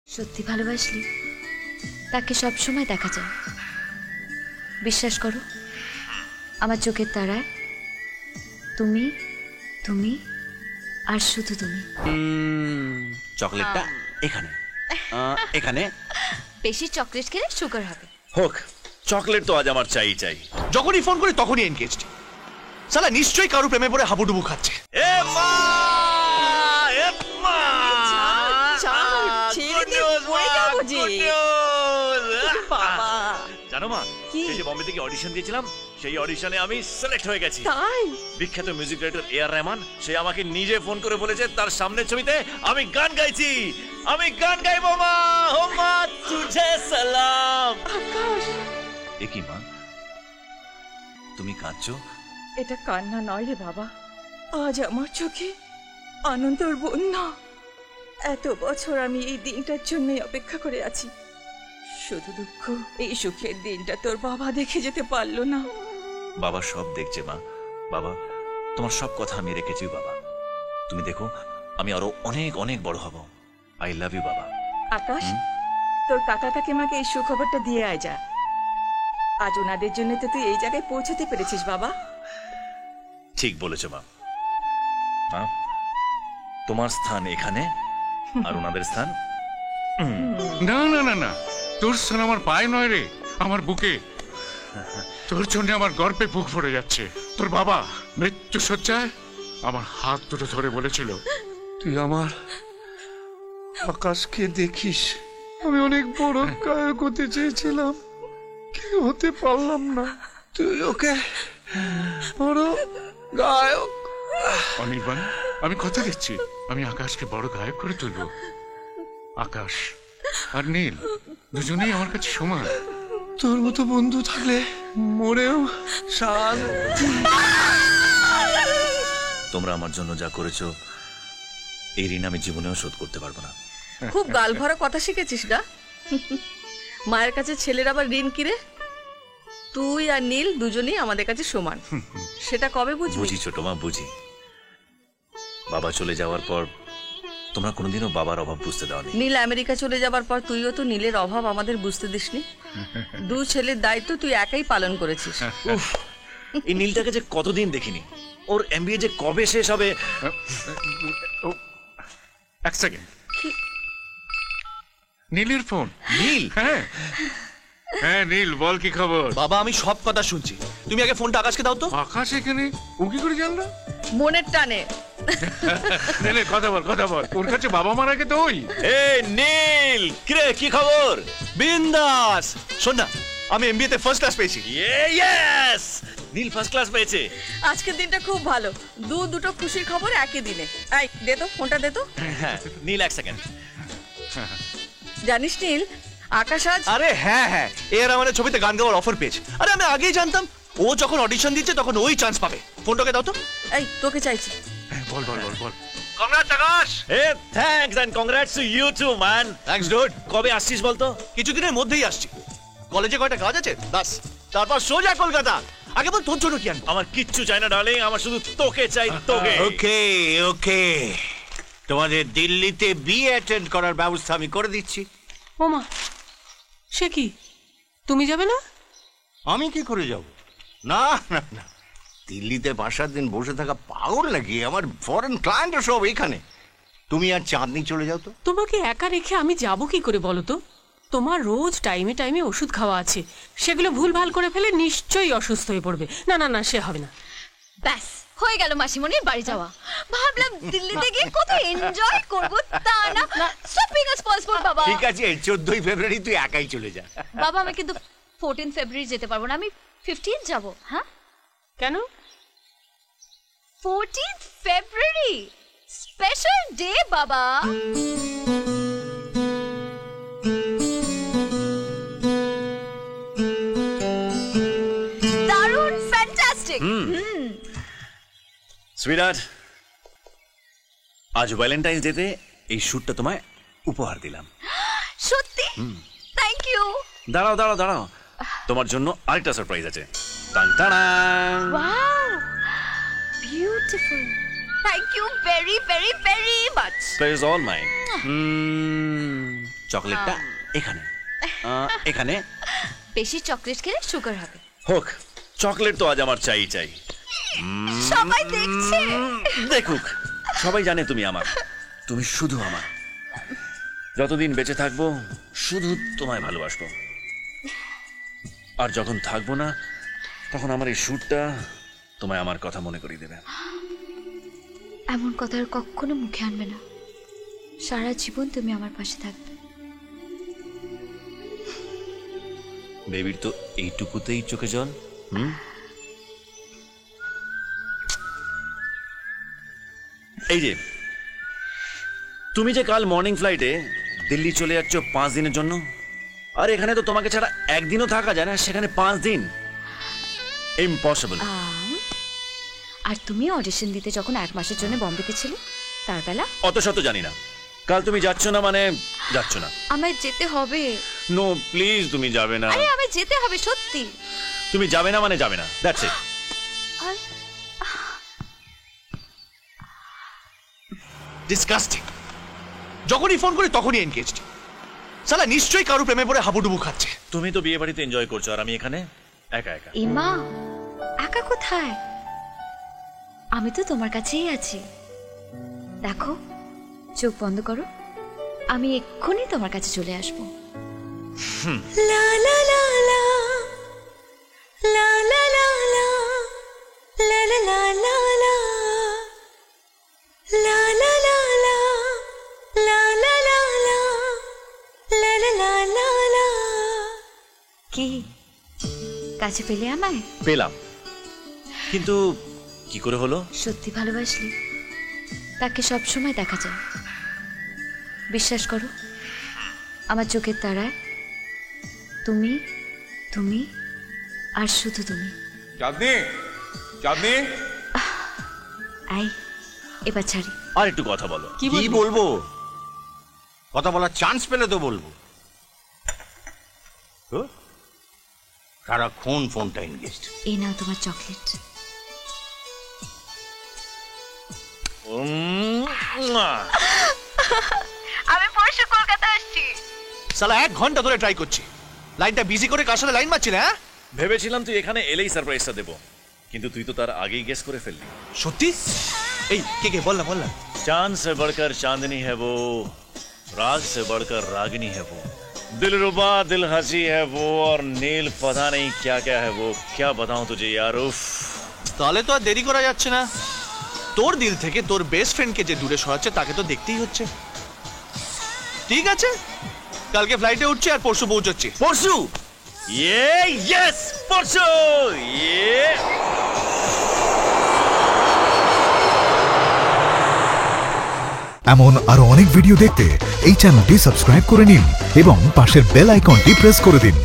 সত্যি ভালোবাসলে তাকে সব সময় দেখা যায়। বিশ্বাস করো, আমার চোখের তারায় তুমি, তুমি আর শুধু তুমি। চকলেটটা এখানে, এখানে। বেশি চকলেট খেলে সুগার হবে। হোক, চকলেট তো আজ আমার চাই চাই। যখনই ফোন করি তখনই এনগেজড। সালা নিশ্চয়ই কারো প্রেমে পড়ে হাবুডুবু খাচ্ছে। এ মা, এ মা, জানো মা, এই যে বম্বে থেকে অডিশন দিয়েছিলাম, সেই অডিশনে আমি সিলেক্ট হয়ে গেছি। তাই? বিখ্যাত মিউজিক ডাইরেক্টর এ আর রহমান সে আমাকে নিজে ফোন করে বলেছে তার সামনের ছবিতে আমি গান গাইছি। আমি গান গাইবো মা। ও মা তুঝে সালাম। আকাশ, এ কি মা, তুমি কাঁদছো? এটা কান্না নয় রে বাবা, আজ আমার চোখে আনন্দের বন্যা। এত বছর আমি এই দিনটার জন্য অপেক্ষা করে আছি। শুধু দুঃখ, এই সুখের দিনটা তোর বাবা দেখে যেতে পারলো না। বাবা সব দেখছে মা। বাবা, তোমার সব কথা আমি রেখেছি বাবা। তুমি দেখো, আমি আরো অনেক অনেক বড় হব। আই লাভ ইউ বাবা। আকাশ, তোর কাকা কাকিমাকে এই সুখবরটা দিয়ে আয় যা। আজ ওনাদের জন্য তো তুই এই জায়গায় পৌঁছতে পেরেছিস বাবা। ঠিক বলেছো মা। হ্যাঁ, তোমার স্থান এখানে আর ওনাদের স্থান। না না না না, তোর স্থান আমার পায়ে নয় রে, আমার বুকে। তোর জন্য আমার গর্বে বুক ভরে যাচ্ছে। তোর বাবা মৃত্যু শয্যায় আমার হাত দুটো ধরে বলেছিল, তুই আমার আকাশকে দেখিস। আমি অনেক বড় গায়ক হতে চেয়েছিলাম, কি হতে পারলাম না। তুই ওকে বড় গায়ক। অনির্বাণ, আমি কথা দিচ্ছি, আমি আকাশকে বড় গায়ক করে তুলবো। আকাশ আর নীল দুজনেই আমার কাছে সমান। তোর মতো বন্ধু থাকলে মরেও শান্তি। তোমরা আমার জন্য যা করেছো, এই ঋণ আমি জীবনেও শোধ করতে পারবো না। খুব গাল ভরা কথা শিখেছিস না? মায়ের কাছে ছেলের আবার ঋণ কিরে? তুই আর নীল দুজনেই আমাদের কাছে সমান। সেটা কবে বুঝবি? বুঝি ছোট মা, বুঝি। বাবা চলে যাওয়ার পর তোমরা কোনোদিনও বাবার অভাব বুঝতে দাওনি। নীল আমেরিকা চলে যাবার পর তুইও তো নীলের অভাব আমাদের বুঝতে দিসনি। দু ছেলের দায়িত্ব তুই একাই পালন করেছিস। উফ, এই নীলটাকে যে কতদিন দেখিনি। ওর এমবিএ যে কবে শেষ হবে। এক সেকেন্ড, নীলের ফোন। নীল? হ্যাঁ হ্যাঁ নীল, বল কি খবর? বাবা, আমি সব কথা শুনছি, তুমি আগে ফোনটা আকাশকে দাও তো। আকাশ এখানে? ও কি করে জানলো? মনের টানে। নে কথা বল, কথা বল। ওর কাছে বাবা মারা গে তো ওই। এ নীল, কিরে কি খবর? বিন্দাস। শোন না, আমি এমবিএ তে ফার্স্ট ক্লাস পেয়েছি। ইয়েস, নীল ফার্স্ট ক্লাস পেয়েছে। আজকের দিনটা খুব ভালো, দুটো খুশির খবর একই দিনে। এই দে তো ফোনটা, দে তো। হ্যাঁ নীল, এক সেকেন্ড। জানিস নীল, আকাশ আজ আরে হ্যাঁ হ্যাঁ, এর আমাদের ছবিতে গান গাওয়ার অফার পেয়েছে। আরে আমি আগেই জানতাম ও যখন অডিশন দিচ্ছে তখন ওই চান্স পাবে। ফোনটাকে দাও তো। এই তোকে চাইছি। বল বল বল বল। কংগ্রাটস আকাশ। এ thanks and congrats to you too man. Thanks dude. কবে আসছিস বলতো? কিছুদিনের মধ্যেই আসছি। কলেজে কয়টা কাজ আছে বাস, তারপর সোজা কলকাতা। আগে বল তোর জন্য কি আনবো? আমার কিচ্ছু চাই না ডার্লিং, আমার শুধু তোকে চাই, তোকে। ওকে ওকে, তোমাদের দিল্লিতে বিয়ে অ্যাটেন্ড করার ব্যবস্থা আমি করে দিচ্ছি। ওমা, সে কি, তুমি যাবে না? আমি কি করে যাব? না না না, দিল্লিতে 5-7 দিন বসে থাকা পাগল নাকি? আমার ফরেন ক্লায়েন্টরা সব এখানে। তুমি আর চাঁদনি চলে যাও তো। তোমাকে একা রেখে আমি যাব কি করে বলো তো? তোমার রোজ টাইমে টাইমে ওষুধ খাওয়া আছে, সেগুলো ভুলভাল করে ফেলে নিশ্চয়ই অসুস্থ হয়ে পড়বে। না না না, সে হবে না। ব্যাস হয়ে গেল মাসিমণির বাড়ি যাওয়া। ভাবলাম দিল্লিতে গিয়ে কত এনজয় করব, তা না। স্টপ বিং আ স্পলস্পোর্ট বাবা। ঠিক আছে, 14ই ফেব্রুয়ারি তুই একাই চলে যা। বাবা, আমি কিন্তু 14 ফেব্রুয়ারি যেতে পারবো না, আমি 15 যাব। হ্যাঁ কেন? 14 ফেব্রুয়ারি স্পেশাল ডে বাবা। দারুণ, ফ্যান্টাস্টিক। সুইটহার্ট, আজ ভ্যালেন্টাইন্স ডেতে এই শ্যুটটা তোমায় উপহার দিলাম। সত্যি? Thank you. দাঁড়াও দাঁড়াও দাঁড়াও, তোমার জন্য আরেকটা সারপ্রাইজ আছে। টাং টাং। Wow, beautiful. Thank you very very very much. Pleasure is all mine. চকলেটটা এখানে এখানে বেশি চকলেট খেলে সুগার হবে। হোক, চকলেট তো আজ আমার চাই চাই। সবাই দেখছে। দেখুক, সবাই জানে তুমি আমার, তুমি শুধু আমার। যতদিন বেঁচে থাকবো শুধু তোমায় ভালোবাসবো, আর যখন থাকবো না তখন আমার এই সুরটা তোমায় আমার কথা মনে করিয়ে দেবে। এমন কথা আর কখনো মুখে আনবে না, সারা জীবন তুমি আমার পাশে থাকবে। বেবির তো এইটুকুতেই চোখে জল। এই যে তুমি যে কাল মর্নিং ফ্লাইটে দিল্লি চলে যাচ্ছ 5 দিনের জন্য, আর এখানে তো তোমাকে ছাড়া একদিনও থাকা যায় না, সেখানে 5 দিন ইম্পসিবল। আর তুমি অডিশন দিতে যখন 1 মাসের জন্য বম্বেতে ছিলে, তার বেলা অত শত জানি না। কাল তুমি যাচ্ছ না মানে যাচ্ছ না। আমায় যেতে হবে। নো প্লিজ, তুমি যাবে না। আরে আমায় যেতে হবে সত্যি। তুমি যাবে না মানে যাবে না, দ্যাটস ইট। ডিসগাস্টিং। যখনই ফোন করি তখনই এনগেজড। সালা নিশ্চয়ই কারো প্রেমে পড়ে হাবুডুবু খাচ্ছে। তুমি তো বিয়ে বাড়িতে এনজয় করছো, আর আমি এখানে একা একা। ইমা, একা কোথায়? আমি তো তোমার কাছেই আছি। দেখো, চোখ বন্ধ করো, আমি এক্ষুনি তোমার কাছে চলে আসবো। লা লা লা লা, লা লা লা লা, লা লা লা লা লা, লা লা লা লা, লা লা লা লা, লা লা লা লা লা। কি কাছে পেলে আমায়? পেলাম, কিন্তু কি করে হলো? সত্যি ভালোবাসলে তাকে সব সময় দেখা যায়। বিশ্বাস করো, আমার চোখের তারায় তুমি, তুমি আর শুধু তুমি। চাঁদনি, চাঁদনি, আই, এবার ছাড়ি। আর একটু কথা বলো। কি বলবো? কথা বলার চান্স পেলে তো বলবো। সারাক্ষণ ফোনটা এনগেজড। এই নাও তোমার চকলেট। আমি পরশু কলকাতা আসছি। সালা 1 ঘন্টা ধরে ট্রাই করছি, লাইনটা বিজি করে কার সাথে লাইন মারছিলে? হ্যাঁ, ভেবেছিলাম তুই এখানে এলেই সারপ্রাইজটা দেবো, কিন্তু তুই তো তার আগেই গেস করে ফেললি। সত্যি? এই কে বল না। चांद से बढ़कर चांदनी है वो, राग से बढ़कर रागिनी है वो, दिलरुबा दिल हंसी है वो, और नील पता नहीं क्या क्या है वो। क्या बताऊं तुझे यार, उफ। তাহলে তো আর দেরি করা যাচ্ছে না। তোর দিল থেকে তোর বেস্ট ফ্রেন্ডকে যে দূরে সরাচ্ছে তাকে তো দেখতেই হচ্ছে। ঠিক আছে, কালকে ফ্লাইটে উঠছি আর পরশু পৌঁছচ্ছি। পরশু? ইয়েস, পরশু। এমন আরো অনেক ভিডিও দেখতে এই চ্যানেলটি সাবস্ক্রাইব করে নিন এবং পাশের বেল আইকনটি প্রেস করে দিন।